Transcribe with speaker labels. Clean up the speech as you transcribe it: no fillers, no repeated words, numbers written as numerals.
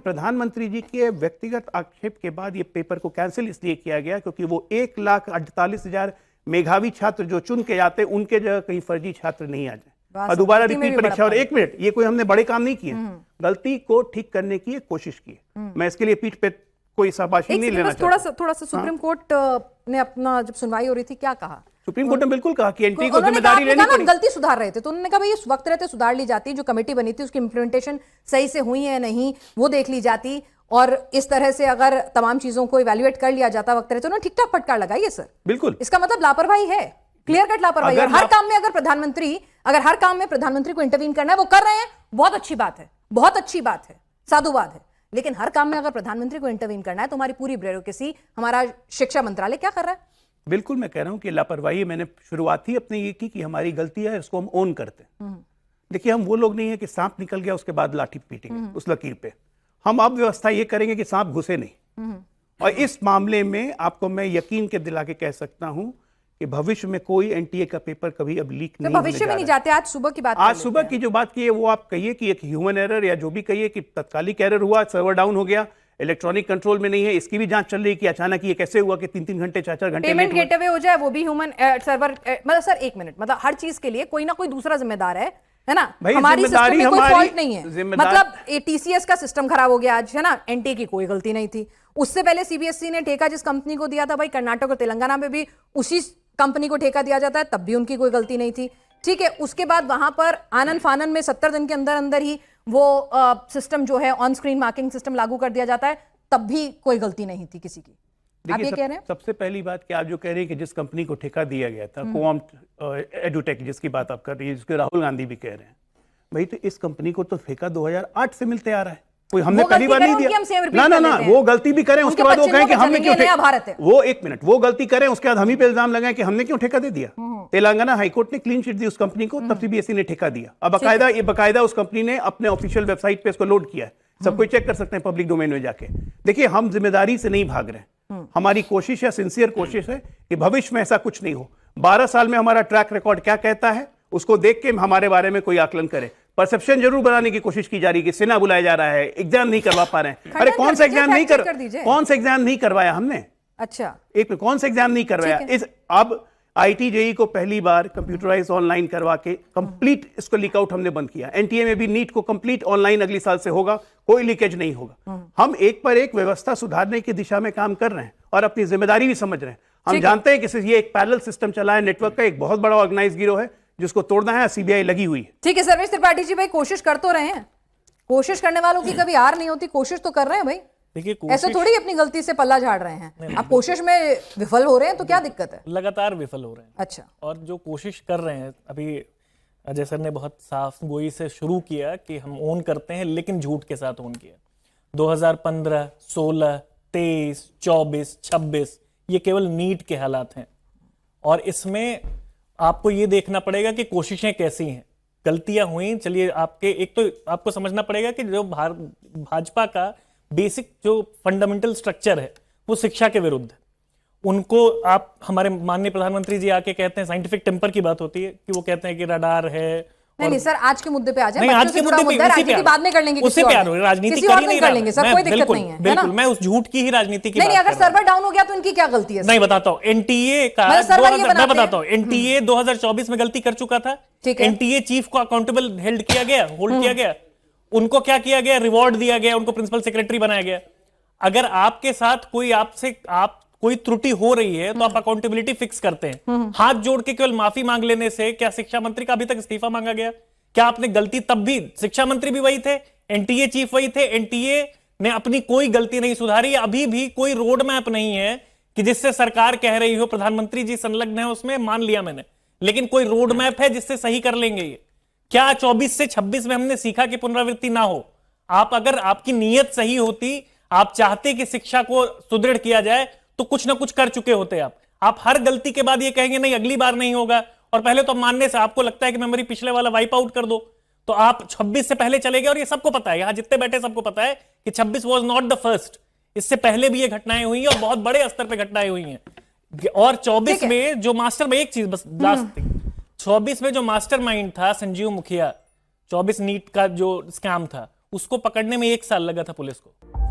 Speaker 1: प्रधानमंत्री जी के व्यक्तिगत आक्षेप के बाद ये पेपर को कैंसिल इसलिए किया गया क्योंकि वो 1,48,000 मेधावी छात्र जो चुन के जाते उनके जगह कहीं फर्जी छात्र नहीं आ जाए और दोबारा रिपीट परीक्षा। और एक मिनट, ये कोई हमने बड़े काम नहीं किए, गलती को ठीक करने की कोशिश की। मैं इसके लिए पीठ पे कोई शाबाशी नहीं लेना चाहता।
Speaker 2: थोड़ा सा सुप्रीम कोर्ट ने अपना जब सुनवाई हो रही थी क्या कहा?
Speaker 1: सुप्रीम कोर्ट ने बिल्कुल कहा कि एनटीए को जिम्मेदारी लेनी पड़ी।
Speaker 2: गलती सुधार रहे थे तो उन्होंने कहा भाई इस वक्त रहते सुधार ली जाती, जो कमेटी बनी थी उसकी इंप्लीमेंटेशन सही से हुई है नहीं वो देख ली जाती, और इस तरह से अगर तमाम चीजों को इवैल्यूएट कर लिया जाता वक्त रहते, उन्होंने ठीक ठाक फटकार लगाई है सर।
Speaker 1: बिल्कुल,
Speaker 2: इसका मतलब लापरवाही है, क्लियर कट लापरवाही। हर काम में अगर प्रधानमंत्री को इंटरवीन करना है वो कर रहे हैं, बहुत अच्छी बात है, बहुत अच्छी बात है, साधुवाद है। लेकिन हर काम में अगर प्रधानमंत्री को इंटरवीन करना है तो हमारी पूरी ब्यूरोक्रेसी, हमारा शिक्षा मंत्रालय क्या कर रहा है?
Speaker 1: बिल्कुल, मैं कह रहा हूं कि लापरवाही। मैंने शुरुआत ही अपनी ये की कि हमारी गलती है, इसको हम ओन करते हैं। देखिए, हम वो लोग नहीं है कि सांप निकल गया उसके बाद लाठी पीटेंगे उस लकीर पे। हम अब व्यवस्था ये करेंगे कि सांप घुसे नहीं। और इस मामले में आपको मैं यकीन के दिला के कह सकता हूं कि भविष्य में कोई एनटीए का पेपर कभी अब लीक नहीं होने जा रहा है।
Speaker 2: भविष्य में नहीं जाते, आज सुबह की बात,
Speaker 1: आज सुबह की जो बात की है वो आप कहिए कि एक ह्यूमन एरर या जो भी कहिए कि तत्कालिक एरर हुआ, सर्वर डाउन हो गया, इलेक्ट्रॉनिक कंट्रोल में नहीं है, इसकी भी जांच चल रही है कि अचानक ये कैसे हुआ कि 3-3 घंटे 4-4 घंटे
Speaker 2: पेमेंट गेटवे हो जाए, वो भी ह्यूमन सर्वर। मतलब सर एक मिनट, मतलब हर चीज के लिए कोई ना कोई दूसरा जिम्मेदार है ना? हमारी सिस्टम में कोई फॉल्ट नहीं है। मतलब टीसीएस का सिस्टम खराब हो गया आज, है ना? एनटीए की कोई गलती नहीं थी। उससे पहले सीबीएसई ने ठेका जिस कंपनी को दिया था, भाई कर्नाटक और तेलंगाना में भी उसी कंपनी को ठेका दिया जाता है, तब भी उनकी कोई गलती नहीं थी। ठीक है, उसके बाद वहां पर आनन फानन में 70 दिन के अंदर अंदर ही वो सिस्टम जो है ऑन स्क्रीन मार्किंग सिस्टम लागू कर दिया जाता है, तब भी कोई गलती नहीं थी किसी की। आप ये कह रहे हैं?
Speaker 1: सबसे पहली बात कि आप जो कह रहे हैं कि जिस कंपनी को ठेका दिया गया था, कोआम एडुटेक जिसकी बात आप कर रही है, जिसके राहुल गांधी भी कह रहे हैं, भाई तो इस कंपनी को तो ठेका 2008 से मिलते आ रहा है, कोई हमने पहली बार नहीं दिया। ना, वो गलती भी करें उसके बाद वो कहें कि हमने क्यों वो एक मिनट, वो गलती करें उसके बाद हम ही पे इल्जाम लगाएं कि हमने क्यों ठेका दे दिया। तेलंगाना हाईकोर्ट ने क्लीन चिट दी उस कंपनी को, तब सीबीएसई ने ठेका दिया। अब बकायदा उस कंपनी ने अपने ऑफिशियल वेबसाइट पे इसको लोड किया है, सब कोई चेक कर सकते हैं पब्लिक डोमेन में जाके। देखिए, हम जिम्मेदारी से नहीं भाग रहे, हमारी कोशिश है, सिंसियर कोशिश है कि भविष्य में ऐसा कुछ नहीं हो। 12 साल में हमारा ट्रैक रिकॉर्ड क्या कहता है उसको देख के हमारे बारे में कोई आकलन करे। परसेप्शन जरूर बनाने की कोशिश की जा रही है कि सेना बुलाया जा रहा है, एग्जाम नहीं करवा पा रहे हैं। अरे कौन सा एग्जाम नहीं करवाया हमने? अच्छा, एक कौन सा एग्जाम नहीं करवाया? अब आईटी जेई को पहली बार कंप्यूटराइज ऑनलाइन करवा के कंप्लीट इसको लीक आउट हमने बंद किया। एनटीए में भी नीट को कंप्लीट ऑनलाइन अगली साल से होगा, कोई लीकेज नहीं होगा। हम एक पर एक व्यवस्था सुधारने की दिशा में काम कर रहे हैं और अपनी जिम्मेदारी भी समझ रहे हैं। हम जानते हैं कि ये एक पैरेलल सिस्टम चला है, नेटवर्क का एक बहुत बड़ा ऑर्गेनाइज गिरोह है जिसको तोड़ना है, सीबीआई लगी हुई है।
Speaker 2: ठीक है सर्वेश त्रिपाठी जी, भाई कोशिश कर तो रहे हैं, कोशिश करने वालों की कभी हार नहीं होती, कोशिश तो कर रहे हैं भाई। ऐसे थोड़ी अपनी गलती से पल्ला झाड़ रहे हैं। आप कोशिश में विफल हो रहे हैं तो क्या दिक्कत है?
Speaker 3: लगातार विफल हो रहे हैं।
Speaker 2: अच्छा,
Speaker 3: और जो कोशिश कर रहे हैं, अभी अजय सर ने बहुत साफ गोई से शुरू किया कि हम ओन करते हैं, लेकिन झूठ के साथ ओन किया। 2015, 16, 23, 24, 26 ये केवल नीट के हालात हैं, और इसमें आपको ये देखना पड़ेगा कि कोशिशें कैसी हैं, गलतियां हुई। चलिए, एक तो आपको समझना पड़ेगा कि जो भाजपा का बेसिक जो फंडामेंटल स्ट्रक्चर है वो शिक्षा के विरुद्ध है। उनको आप, हमारे माननीय प्रधानमंत्री जी आके कहते हैं, साइंटिफिक टेम्पर की बात होती है कि वो कहते हैं कि रडार है।
Speaker 2: नहीं सर, आज के मुद्दे पे आ जाए।
Speaker 3: नहीं, आज के मुद्दे पे राजनीति बाद में कर लेंगे, उससे प्यार हो, राजनीति कर ही नहीं
Speaker 2: लेंगे सर, कोई दिक्कत नहीं है।
Speaker 3: बिल्कुल, मैं उस झूठ की ही राजनीति की
Speaker 2: नहीं, अगर सर्वर डाउन हो गया तो इनकी क्या गलती है?
Speaker 3: नहीं, बताता हूं। एनटीए का मैं बताता हूं, एनटीए 2024 में गलती कर चुका था। एनटीए चीफ को अकाउंटेबल होल्ड किया गया, उनको क्या किया गया? रिवॉर्ड दिया गया, उनको प्रिंसिपल सेक्रेटरी बनाया गया। अगर आपके साथ कोई त्रुटि हो रही है तो आप अकाउंटेबिलिटी फिक्स करते हैं। हाथ जोड़ के केवल माफी मांग लेने से क्या शिक्षा मंत्री का अभी तक इस्तीफा मांगा गया? क्या आपने गलती, तब भी शिक्षा मंत्री भी वही थे, एनटीए चीफ वही थे, एनटीए ने अपनी कोई गलती नहीं सुधारी। अभी भी कोई रोड मैप नहीं है कि जिससे सरकार कह रही हो, प्रधानमंत्री जी संलग्न है उसमें, मान लिया मैंने, लेकिन कोई रोड मैप है जिससे सही कर लेंगे ये? क्या 24 से 26 में हमने सीखा कि पुनरावृत्ति ना हो? अगर आपकी नीयत सही होती, आप चाहते कि शिक्षा को सुदृढ़ किया जाए, तो कुछ ना कुछ कर चुके होते आप हर गलती के बाद ये कहेंगे नहीं अगली बार नहीं होगा, और पहले तो मानने से आपको लगता है कि मेमोरी पिछले वाला वाइप आउट कर दो, तो आप 26 से पहले चले गए। और ये सबको पता है, यहां जितने बैठे सबको पता है कि 26 वाज नॉट द फर्स्ट, इससे पहले भी ये घटनाएं हुई हैं और बहुत बड़े स्तर पे घटनाएं हुई हैं। और 24 में जो मास्टर, एक चीज बस लास्ट थिंग, 24 में जो मास्टरमाइंड था संजीव मुखिया, 24 नीट का जो स्कैम था, उसको पकड़ने में 1 साल लगा था पुलिस को।